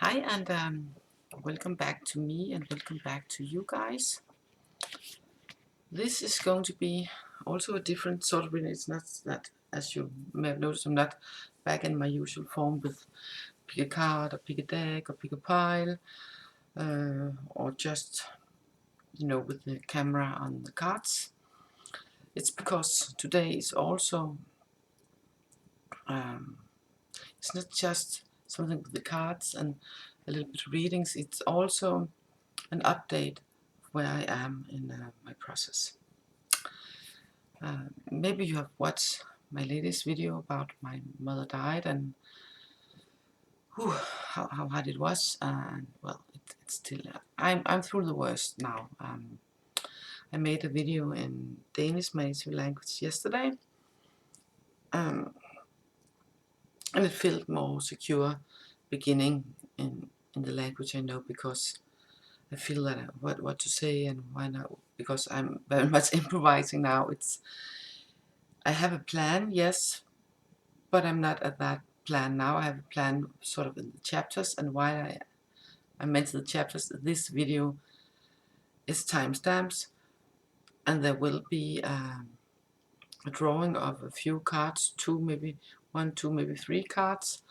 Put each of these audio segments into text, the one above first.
Hi, and welcome back to me and welcome back to you guys. This is going to be also a different sort of reading. It's not that, as you may have noticed, I'm not back in my usual form with pick a card or pick a deck or pick a pile or just, with the camera on the cards. It's because today is also, it's not just something with the cards and a little bit of readings, it's also an update of where I am in my process. Maybe you have watched my latest video about my mother died and how hard it was, and well, it's still, I'm through the worst now. I made a video in Danish, my native language, yesterday, and it felt more secure beginning in the language I know, because I feel that what to say and why not, because I'm very much improvising now. I have a plan, yes, but I'm not at that plan now. I have a plan sort of in the chapters, and why I mention the chapters, this video is timestamps, and there will be a drawing of a few cards, maybe three cards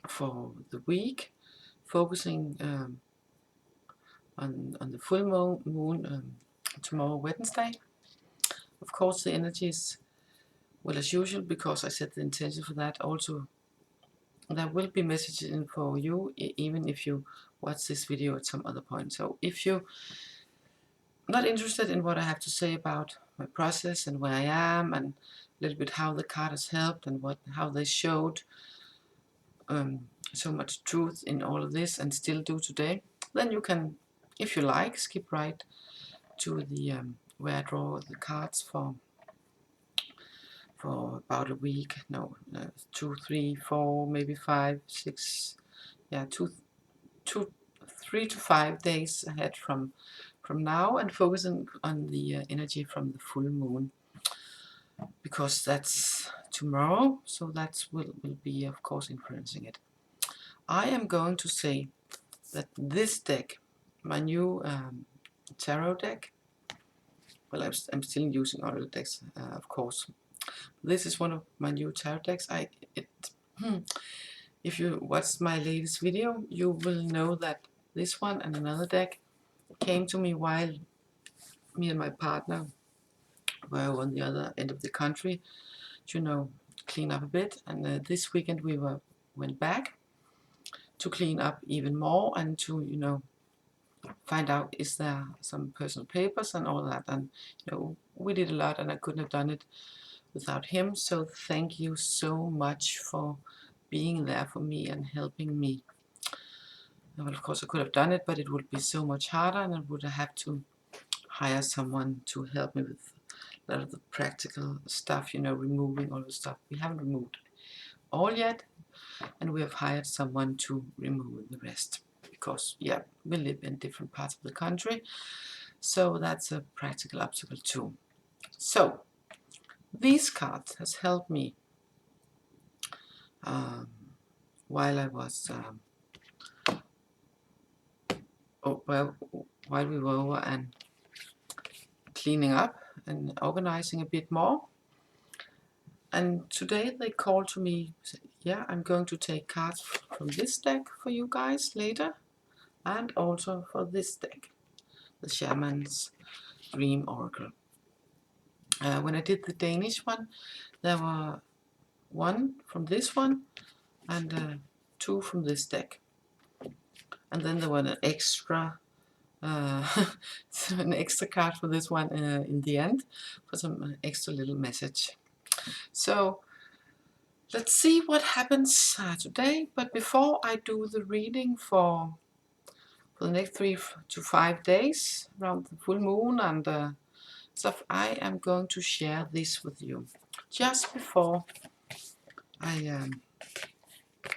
for the week, focusing on the full moon tomorrow, Wednesday. Of course, the energies, well, as usual, because I set the intention for that. Also, there will be messages in for you, even if you watch this video at some other point. So if you're not interested in what I have to say about my process and where I am, and a little bit how the card has helped and how they showed so much truth in all of this and still do today, then you can, if you like, skip right to the where I draw the cards for about a week. No, 2, 3, 4, maybe 5, 6. Yeah, 3 to 5 days ahead from now, and focusing on the energy from the full moon, because that's tomorrow, so that will be, of course, influencing it. I am going to say that this deck, my new tarot deck, well, I'm still using Orakel decks, of course. This is one of my new tarot decks. If you watched my latest video, you will know that this one and another deck came to me while me and my partner were on the other end of the country to clean up a bit, and this weekend we went back to clean up even more and to find out, is there some personal papers and all that, and we did a lot, and I couldn't have done it without him. So thank you so much for being there for me and helping me. Well, of course I could have done it, but it would be so much harder, and I would have to hire someone to help me with a lot of the practical stuff, removing all the stuff. We haven't removed all yet, and we have hired someone to remove the rest, because yeah, we live in different parts of the country, so that's a practical obstacle too. So these cards has helped me while I was while we were over and cleaning up and organizing a bit more. And today they called to me, yeah, I'm going to take cards from this deck for you guys later, and also for this deck, the Shaman's Dream Oracle. When I did the Danish one, there were 1 from this one and 2 from this deck, and then there were an extra an extra card for this one in the end, for some extra little message. So let's see what happens today. But before I do the reading for the next 3 to 5 days around the full moon and stuff, I am going to share this with you. Just before I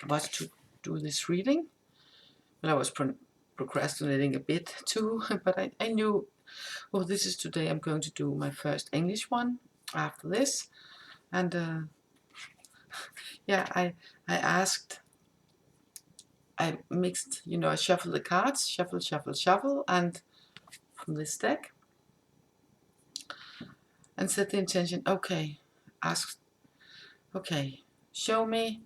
was to do this reading, well, I was procrastinating a bit too, but I knew, oh, this is today. I'm going to do my first English one after this, and yeah, I asked I mixed, you know, I shuffled the cards, shuffle, shuffle, shuffle, and from this deck, and set the intention. Okay, ask. Okay, show me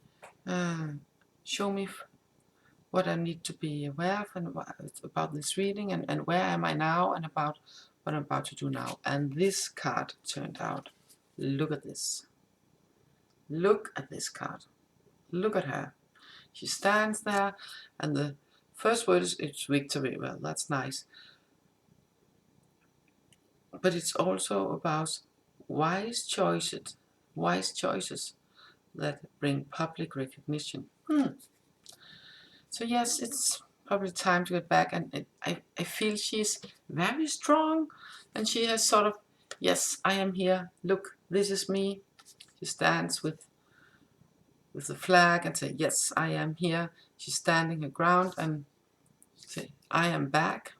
what I need to be aware of and about this reading, and where am I now, and about what I'm about to do now. And this card turned out. Look at this. Look at this card. Look at her. She stands there, and the first word is it's victory. Well, that's nice. But it's also about wise choices that bring public recognition. So yes, it's probably time to get back, and I feel she's very strong, and she has sort of, yes, I am here, look, this is me. She stands with the flag and say, yes, I am here. She's standing her ground and say, I am back,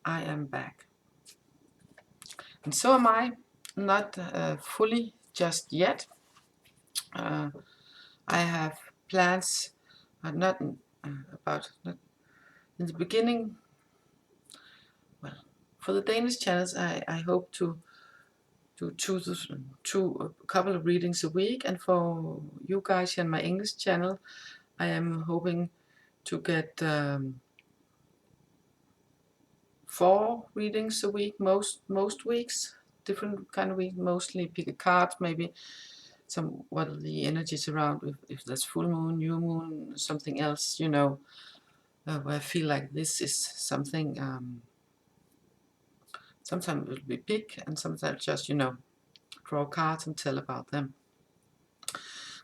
I am back. And so am I, not fully just yet. I have plans, not about, not in the beginning. Well, for the Danish channels, I hope to do a couple of readings a week, and for you guys here on my English channel, I am hoping to get 4 readings a week, most weeks, different kind of week, mostly pick a card, maybe some, what are the energies around, if there's full moon, new moon, something else, you know, where I feel like this is something, sometimes it will be big, and sometimes just, you know, draw cards and tell about them.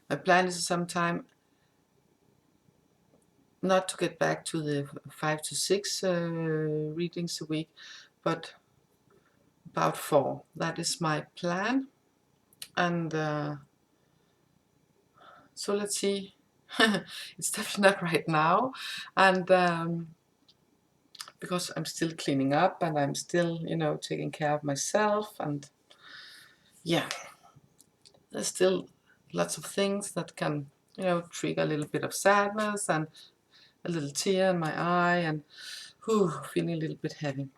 My plan is sometime not to get back to the 5 to 6 readings a week, but about 4. That is my plan. And so let's see. It's definitely not right now, and because I'm still cleaning up, and I'm still, you know, taking care of myself, and yeah, there's still lots of things that can, you know, trigger a little bit of sadness and a little tear in my eye, and feeling a little bit heavy.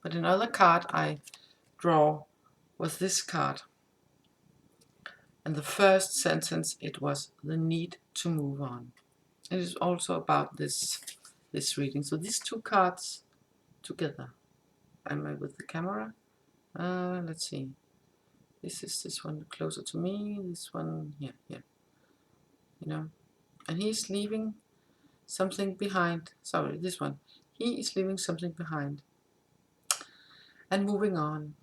But another card I draw was this card, and the first sentence, it was the need to move on. It is also about this reading. So these 2 cards together. Am I with the camera? Let's see. This is this one closer to me. This one, yeah. You know, and he's leaving something behind. Sorry, this one. He is leaving something behind and moving on.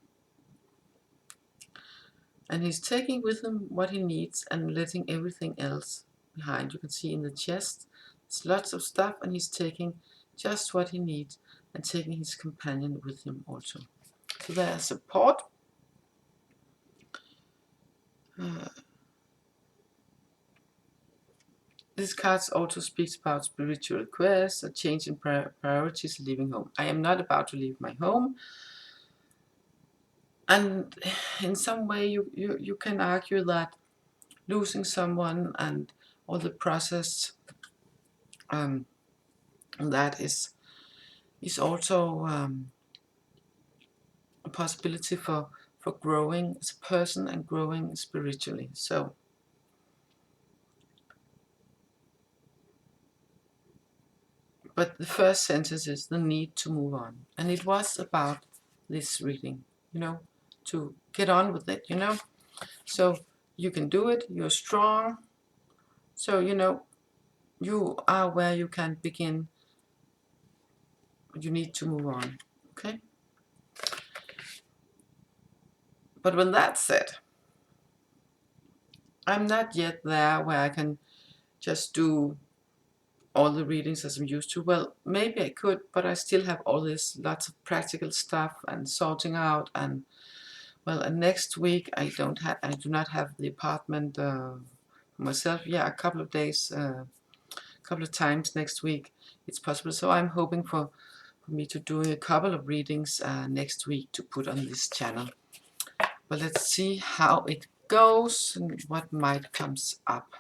And he's taking with him what he needs and letting everything else behind. You can see in the chest, there's lots of stuff, and he's taking just what he needs and taking his companion with him also. So there's support. This card also speaks about spiritual quests, a change in priorities, leaving home. I am not about to leave my home. And in some way you can argue that losing someone and all the process that is also a possibility for growing as a person and growing spiritually. So but the first sentence is the need to move on, and it was about this reading, you know, to get on with it, you know. So you can do it, you're strong, so you know you are where you can begin. You need to move on, okay? But when that's said, I'm not yet there where I can just do all the readings as I'm used to. Well, maybe I could, but I still have all this, lots of practical stuff and sorting out, and well, and next week I do not have the apartment for myself. Yeah, a couple of days, a couple of times next week it's possible. So I'm hoping for me to do a couple of readings next week to put on this channel. But let's see how it goes and what might comes up.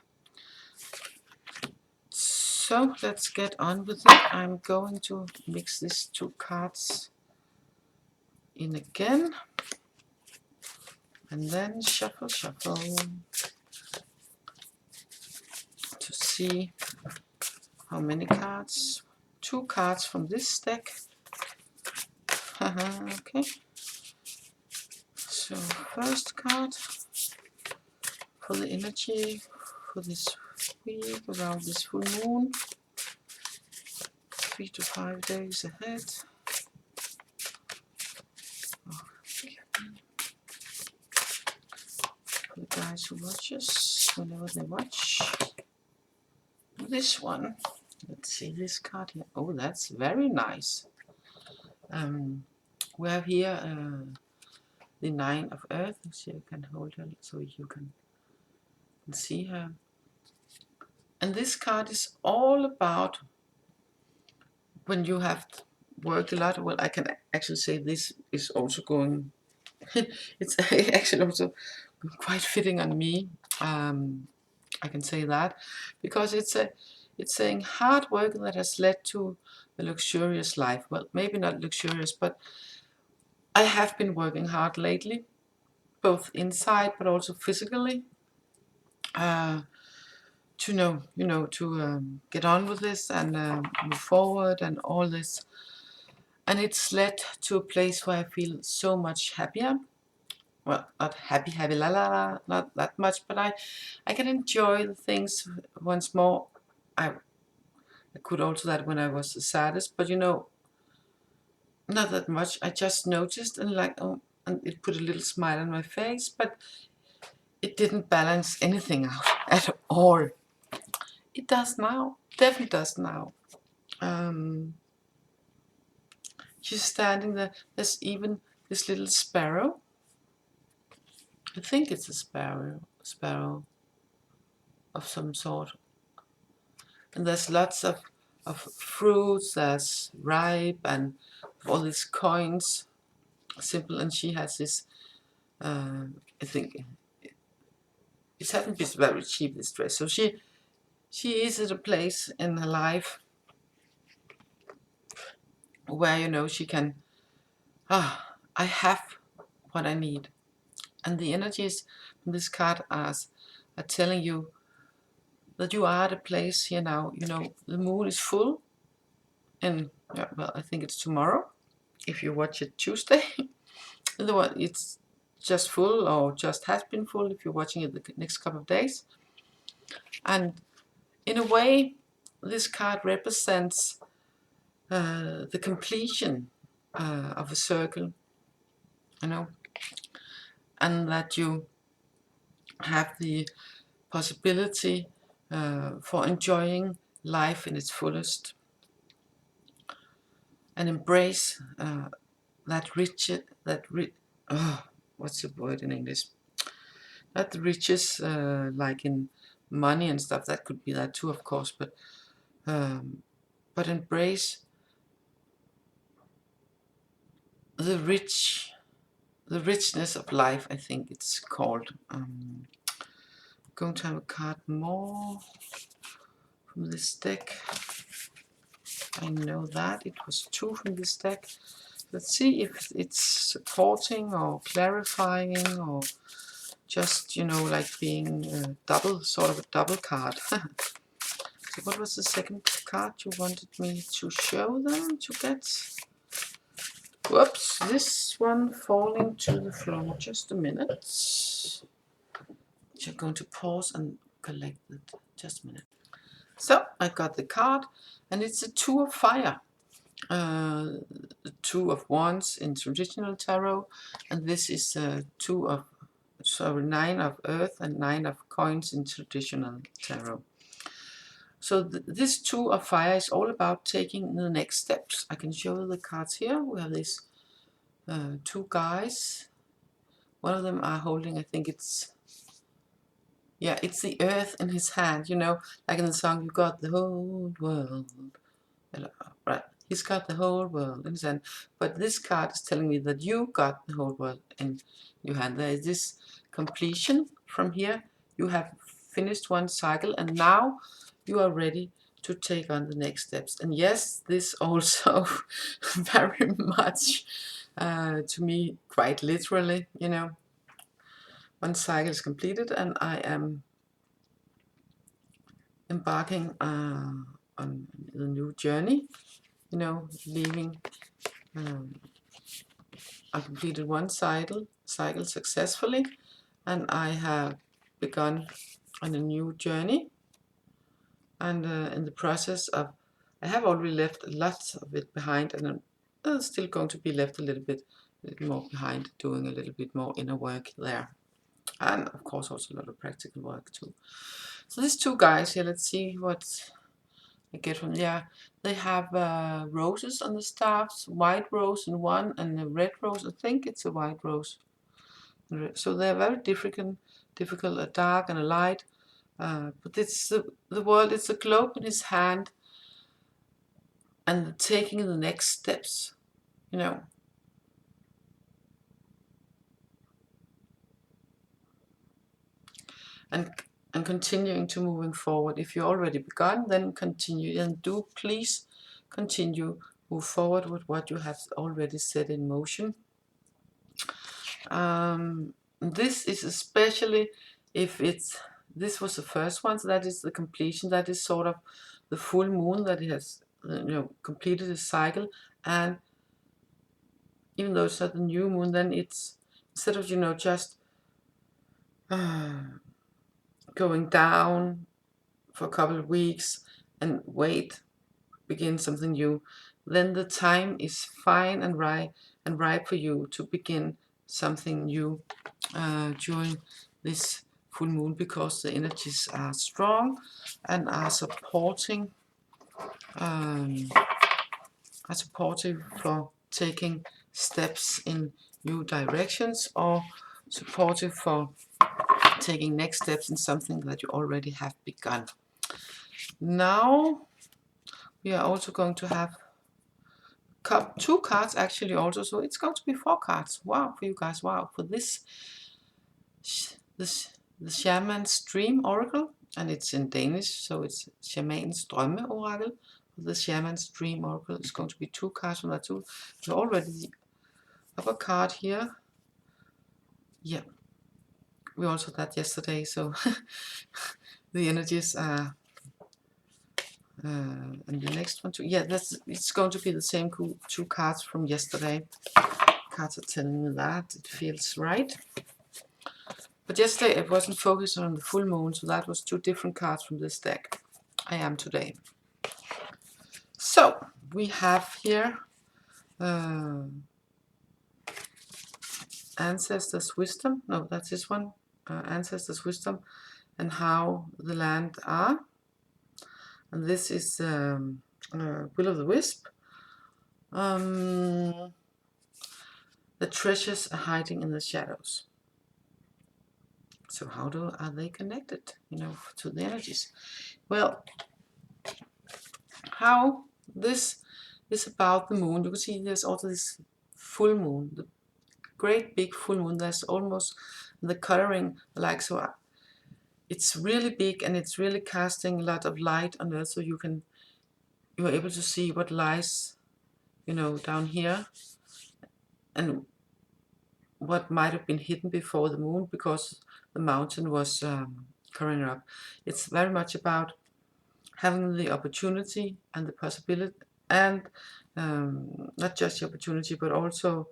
So let's get on with it. I'm going to mix these two cards in again, and then shuffle, shuffle, to see how many cards. 2 cards from this deck. Okay. So first card for the energy for this week around this full moon. 3 to 5 days ahead. For the guys who watches, whenever they watch. This one. Let's see this card here. Oh, that's very nice. We have here the 9 of Earth. So you can hold her so you can see her. And this card is all about when you have worked a lot. Well, I can actually say this is also going. It's actually also quite fitting on me. I can say that because it's saying hard work that has led to a luxurious life. Well, maybe not luxurious, but I have been working hard lately, both inside but also physically, to get on with this and move forward and all this. And it's led to a place where I feel so much happier. Well, not happy, la la la, not that much, but I can enjoy the things once more. I could also that when I was the saddest, but not that much. I just noticed and and it put a little smile on my face, but it didn't balance anything out at all. It does now, definitely does now. She's standing there. There's even this little sparrow. I think it's a sparrow of some sort. And there's lots of fruits. There's ripe and all these coins, simple. And she has this. I think it hasn't been very cheap, this dress. So she is at a place in her life where she can. I have what I need. And the energies from this card are telling you that you are at a place here now. The moon is full, and well, I think it's tomorrow. If you watch it Tuesday, it's just full or just has been full. If you're watching it the next couple of days, and in a way, this card represents the completion of a circle. And that you have the possibility for enjoying life in its fullest and embrace what's the word in English? Not the riches like in money and stuff. That could be that too, of course, but embrace the richness of life. I think it's called. Going to have a card more from this deck. I know that it was 2 from this deck. Let's see if it's supporting or clarifying or just like being sort of a double card. So what was the second card you wanted me to show them to get? Whoops, this one falling to the floor. Just a minute. You're going to pause and collect it. Just a minute. So I got the card, and it's a 2 of fire. The 2 of wands in traditional tarot, and this is 9 of earth and 9 of coins in traditional tarot. So this 2 of fire is all about taking the next steps. I can show you the cards here. We have these 2 guys. One of them are holding, I think it's the earth in his hand, like in the song, you got the whole world. Right, he's got the whole world in his hand. But this card is telling me that you got the whole world in your hand. There is this completion from here. You have finished one cycle, and now you are ready to take on the next steps. And yes, this also very much to me quite literally, you know, one cycle is completed and I am embarking on the new journey, you know, leaving. I completed one cycle successfully, and I have begun on a new journey. And in the process of, I have already left lots of it behind, and I'm still going to be left a little more behind, doing a little bit more inner work there, and of course also a lot of practical work too. So these two guys here, let's see what I get from. Yeah, they have roses on the staffs, white rose in one and a red rose. I think it's a white rose. So they're very difficult, a dark and a light. But it's the world, it's a globe in his hand, and taking the next steps, you know. And continuing to moving forward. If you already begun, then continue, and do please continue, move forward with what you have already set in motion. This is especially if this was the first one, so that is the completion, that is sort of the full moon that it has, you know, completed a cycle. And even though it's not the new moon, then it's, instead of, you know, just going down for a couple of weeks and begin something new, then the time is fine and ripe for you to begin something new during this full moon, because the energies are strong and are supportive for taking steps in new directions, or supportive for taking next steps in something that you already have begun. Now we are also going to have two cards actually also, so it's going to be 4 cards. Wow, for you guys, wow, for this the Shaman's Dream Oracle, and it's in Danish, so it's Shamanens Drømme Oracle. The Shaman's Dream Oracle is going to be 2 cards from that too. You already have a card here. Yeah, we also had that yesterday, so the energies are and the next one too. Yeah, it's going to be the same 2 cards from yesterday. Cards are telling me that it feels right. But yesterday it wasn't focused on the full moon, so that was 2 different cards from this deck. I am today. So we have here Ancestors' Wisdom. No, that's this one. Ancestors' Wisdom and How the Land Are. And this is Will of the Wisp. The treasures are hiding in the shadows. So how are they connected, you know, to the energies? Well, how this is about the moon. You can see there's also this full moon, the great big full moon. There's almost the coloring like, so it's really big and it's really casting a lot of light on Earth, so you're able to see what lies, you know, down here, and what might have been hidden before the moon because the mountain was covering up. It's very much about having the opportunity and the possibility, and not just the opportunity, but also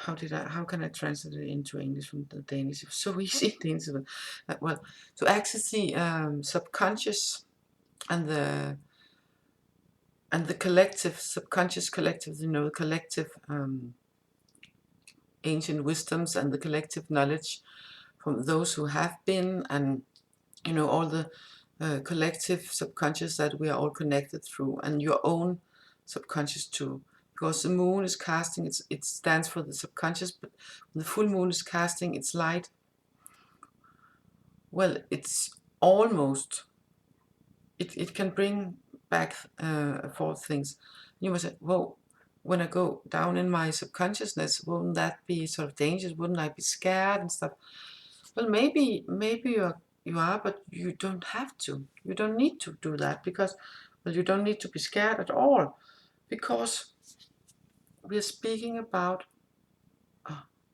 how can I translate it into English from the Danish? It's so easy in Danish. Well, to access the subconscious and the collective, subconscious collective, you know, the collective ancient wisdoms and the collective knowledge from those who have been, and, you know, all the collective subconscious that we are all connected through, and your own subconscious too. Because the moon is casting, it stands for the subconscious, but when the full moon is casting its light, well, it's almost, it can bring back forth things. You must say, whoa, when I go down in my subconsciousness, wouldn't that be sort of dangerous? Wouldn't I be scared and stuff? Well, maybe you're you are, but you don't have to. You don't need to do that because, well, you don't need to be scared at all, because we're speaking about,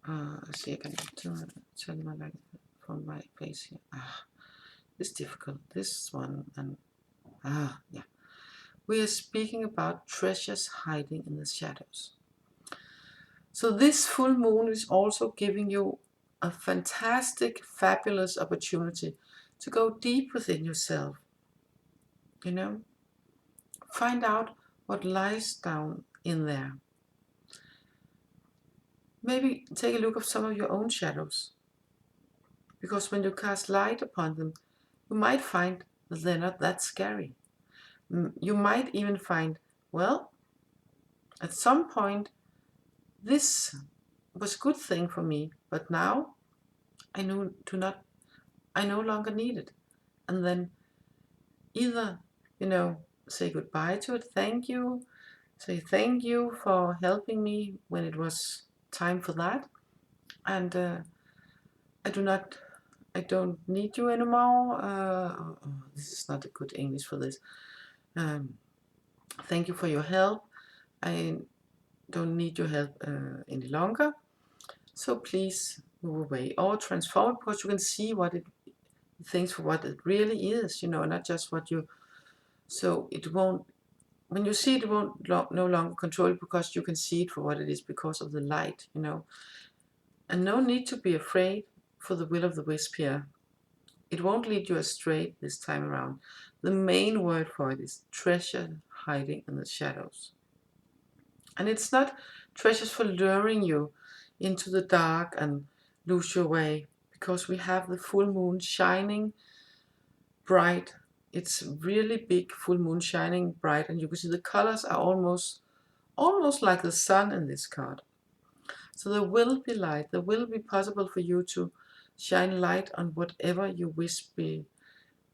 let's see, I can tell my like from my place here. It's difficult, this one, and yeah. We are speaking about treasures hiding in the shadows. So this full moon is also giving you a fantastic, fabulous opportunity to go deep within yourself. You know, find out what lies down in there. Maybe take a look at some of your own shadows, because when you cast light upon them, you might find that they're not that scary. You might even find, well, at some point, this was a good thing for me, but now I no longer need it. And then either, say goodbye to it, thank you, say thank you for helping me when it was time for that, and I don't need you anymore. This is not a good English for this. Thank you for your help. I don't need your help any longer. So please move away or transform, because you can see what it thinks for what it really is, not just what you. So it won't. When you see it, it won't no longer control it, because you can see it for what it is, because of the light, And no need to be afraid for the will of the wisp here. It won't lead you astray this time around. The main word for it is treasure hiding in the shadows. And it's not treasures for luring you into the dark and lose your way, because we have the full moon shining bright. It's really big full moon shining bright, and you can see the colors are almost like the sun in this card. So there will be light. There will be possible for you to shine light on whatever you wish be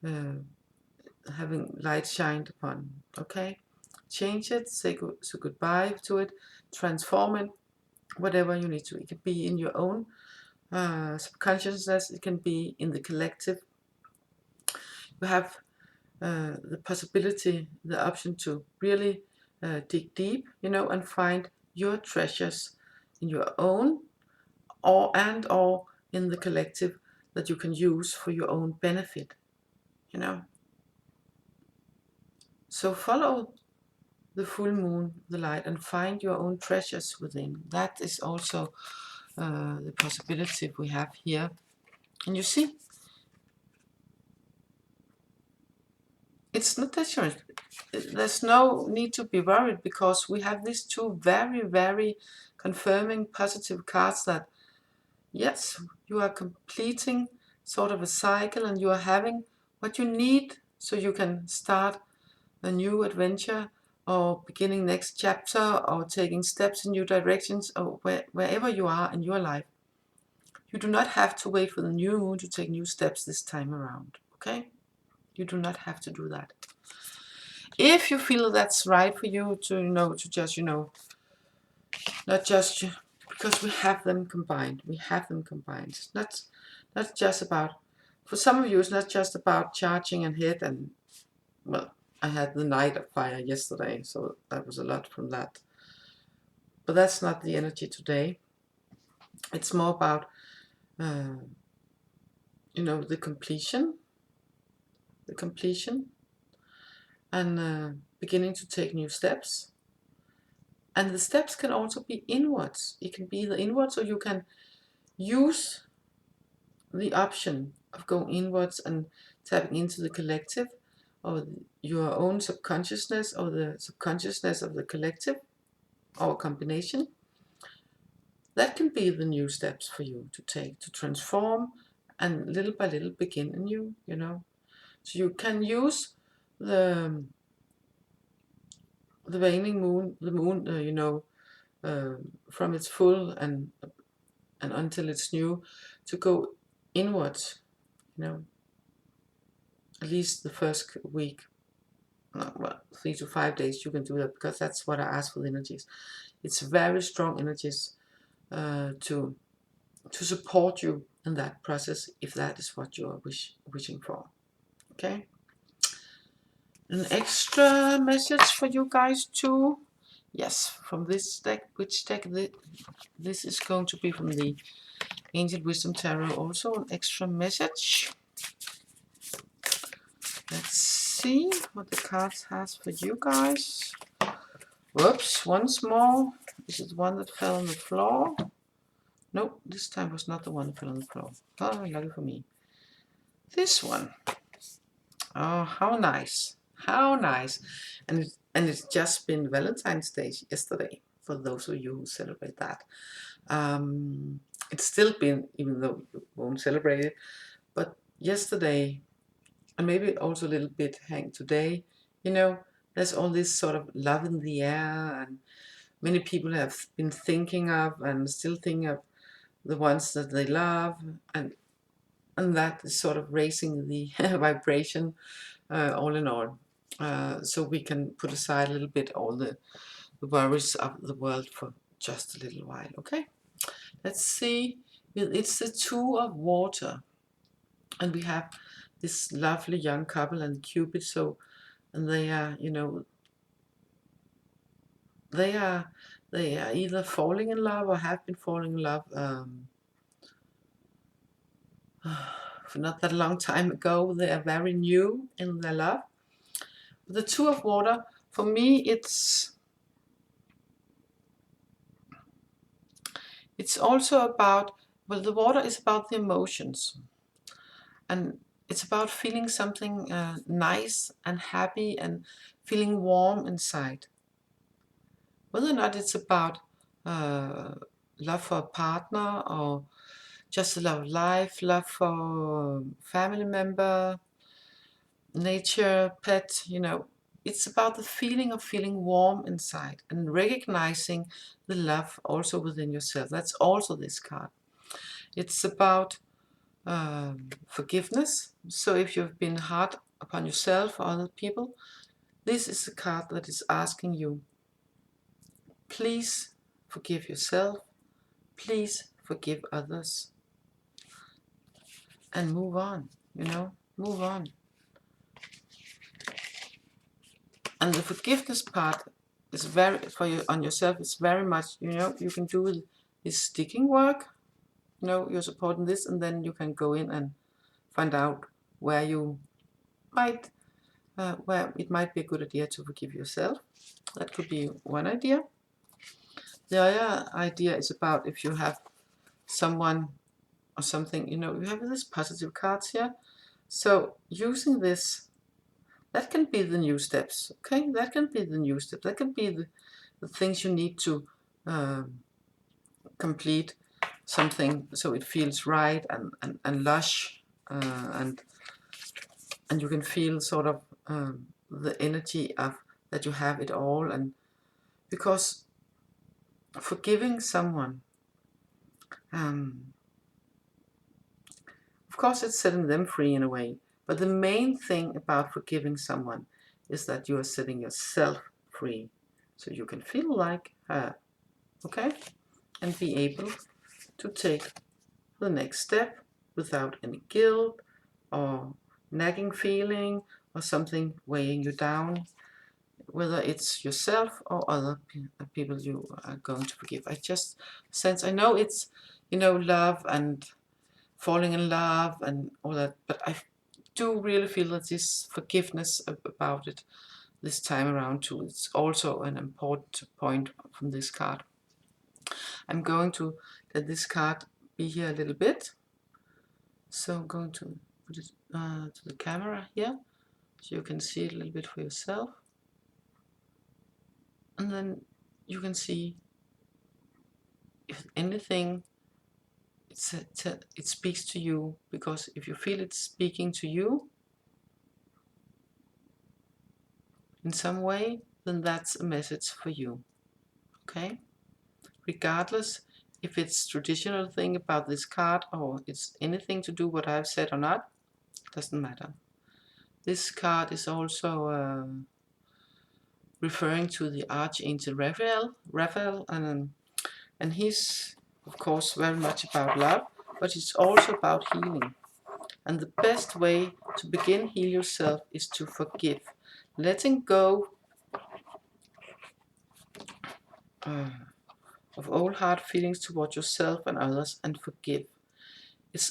having light shined upon. Okay, change it, say goodbye to it, transform it, whatever you need to. It can be in your own subconsciousness. It can be in the collective. You have the possibility, the option to really dig deep, and find your treasures in your own or in the collective that you can use for your own benefit, So follow the full moon, the light, and find your own treasures within. That is also the possibility we have here. And you see, it's not that there's no need to be worried, because we have these two very, very confirming positive cards that, yes, you are completing sort of a cycle, and you are having what you need so you can start a new adventure, or beginning next chapter, or taking steps in new directions, or wherever you are in your life. You do not have to wait for the new moon to take new steps this time around, okay? You do not have to do that. If you feel that's right for you to just, not just, because we have them combined. We have them combined. It's not just about, for some of you, it's not just about charging and hit and, well, I had the Night of Fire yesterday, so that was a lot from that. But that's not the energy today. It's more about, the completion, and beginning to take new steps. And the steps can also be inwards. It can be either inwards, or you can use the option of going inwards and tapping into the collective, or your own subconsciousness, or the subconsciousness of the collective, or a combination. That can be the new steps for you to take, to transform, and little by little begin anew, So you can use the waning moon, the moon, from its full and until it's new, to go inwards, at least the first week. Well, 3 to 5 days you can do that, because that's what I ask for the energies. It's very strong energies to to support you in that process if that is what you are wishing for. Okay. An extra message for you guys too. Yes, from this deck. Which deck? This is going to be from the Ancient Wisdom Tarot. Also an extra message. Let's see what the cards has for you guys. Whoops, once more. Is it the one that fell on the floor? Nope, this time was not the one that fell on the floor. Oh, lucky for me. This one. Oh, how nice. How nice. And it's just been Valentine's Day yesterday, for those of you who celebrate that. It's still been, even though you won't celebrate it, but yesterday, and maybe also a little bit hang today, you know, there's all this sort of love in the air, and many people have been thinking of and still thinking of the ones that they love, and that is sort of raising the vibration all in all. So we can put aside a little bit all the worries of the world for just a little while. Okay, let's see. It's the Two of Water, and we have this lovely young couple and Cupid. So, and they are, you know, they are either falling in love or have been falling in love for not that long time ago. They are very new in their love. The Two of Water, for me, it's also about, well, the water is about the emotions, and it's about feeling something nice and happy and feeling warm inside. Whether or not it's about love for a partner, or just a love of life, love for family member, nature, pet, you know, it's about the feeling of feeling warm inside and recognizing the love also within yourself. That's also this card. It's about forgiveness. So if you've been hard upon yourself or other people, this is a card that is asking you, please forgive yourself, please forgive others, and move on, you know, move on. And the forgiveness part is very, for you on yourself, it's very much, you know, you can do this sticking work, you know, you're supporting this, and then you can go in and find out where you might, where it might be a good idea to forgive yourself. That could be one idea. The other idea is about if you have someone or something, you know, you have this positive cards here. So using this, that can be the new steps, okay? That can be the new step. That can be the things you need to complete something so it feels right and lush, and you can feel sort of the energy of that you have it all. And because forgiving someone, of course it's setting them free in a way, but the main thing about forgiving someone is that you are setting yourself free, so you can feel like her, okay, and be able to take the next step without any guilt or nagging feeling or something weighing you down, whether it's yourself or other people you are going to forgive. I just sense, I know it's, you know, love and falling in love and all that, but I do really feel that this forgiveness about it this time around too, it's also an important point from this card. I'm going to let this card be here a little bit, so I'm going to put it to the camera here so you can see it a little bit for yourself, and then you can see if anything it speaks to you, because if you feel it's speaking to you in some way, then that's a message for you, okay? Regardless if it's traditional thing about this card or it's anything to do what I've said or not, doesn't matter. This card is also referring to the Archangel Raphael, and he's of course, very much about love, but it's also about healing. And the best way to begin heal yourself is to forgive. Letting go of old hard feelings toward yourself and others, and forgive.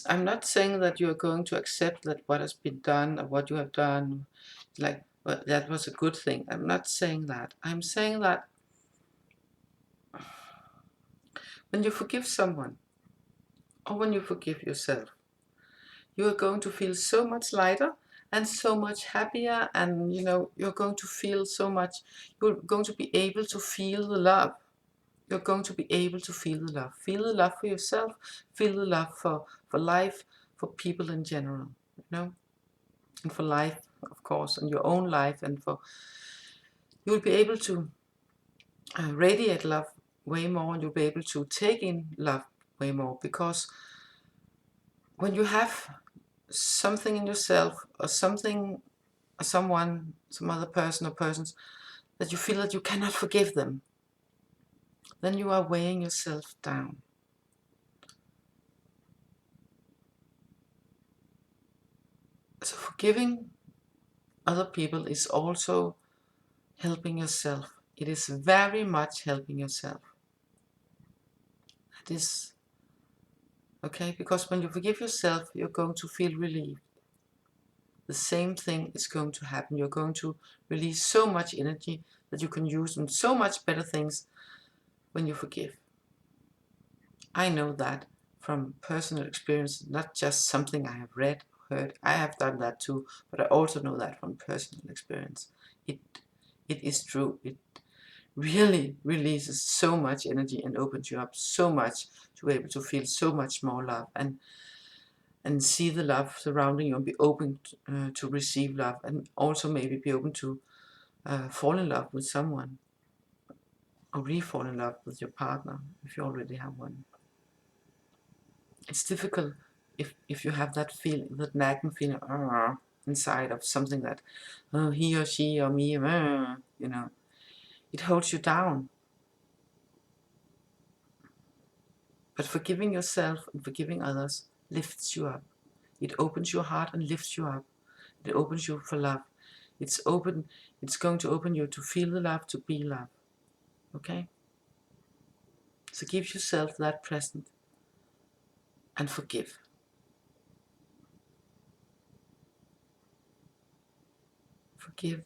I'm not saying that you are going to accept that what has been done or what you have done, like, well, that was a good thing. I'm not saying that. I'm saying that when you forgive someone, or when you forgive yourself, you are going to feel so much lighter and so much happier, and you're going to feel so much, you're going to be able to feel the love. You're going to be able to feel the love. Feel the love for yourself, feel the love for life, for people in general, and for life, of course, and your own life, and you'll be able to radiate love way more, and you'll be able to take in love way more, because when you have something in yourself, or something, or someone, some other person or persons, that you feel that you cannot forgive them, then you are weighing yourself down. So forgiving other people is also helping yourself. It is very much helping yourself. That is okay, because when you forgive yourself, you're going to feel relieved. The same thing is going to happen. You're going to release so much energy that you can use on so much better things when you forgive. I know that from personal experience, not just something I have read, heard. I have done that too, but I also know that from personal experience. It is true. It really releases so much energy and opens you up so much to be able to feel so much more love, and see the love surrounding you, and be open to receive love, and also maybe be open to fall in love with someone, or re-fall in love with your partner if you already have one. It's difficult if you have that feeling, that nagging feeling inside of something that, oh, he or she or me, it holds you down. But forgiving yourself and forgiving others lifts you up. It opens your heart and lifts you up. It opens you for love. It's going to open you to feel the love, to be love. Okay? So give yourself that present and forgive. Forgive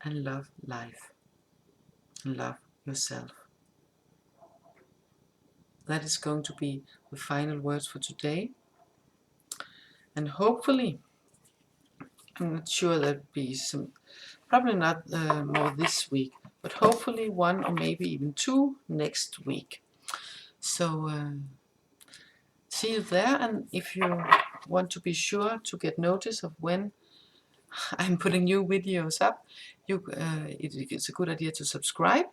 and love life. And love yourself. That is going to be the final words for today. And hopefully, I'm not sure there'll be some, probably not more this week, but hopefully one or maybe even two next week. So see you there, and if you want to be sure to get notice of when I'm putting new videos up, it's a good idea to subscribe.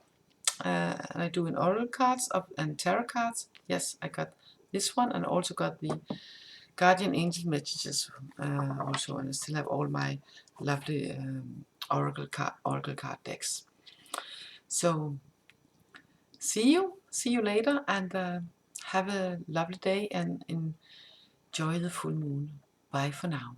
And I do in oracle cards and tarot cards. Yes, I got this one, and also got the guardian angel messages also, and I still have all my lovely oracle card decks. So see you later, and have a lovely day, and enjoy the full moon. Bye for now.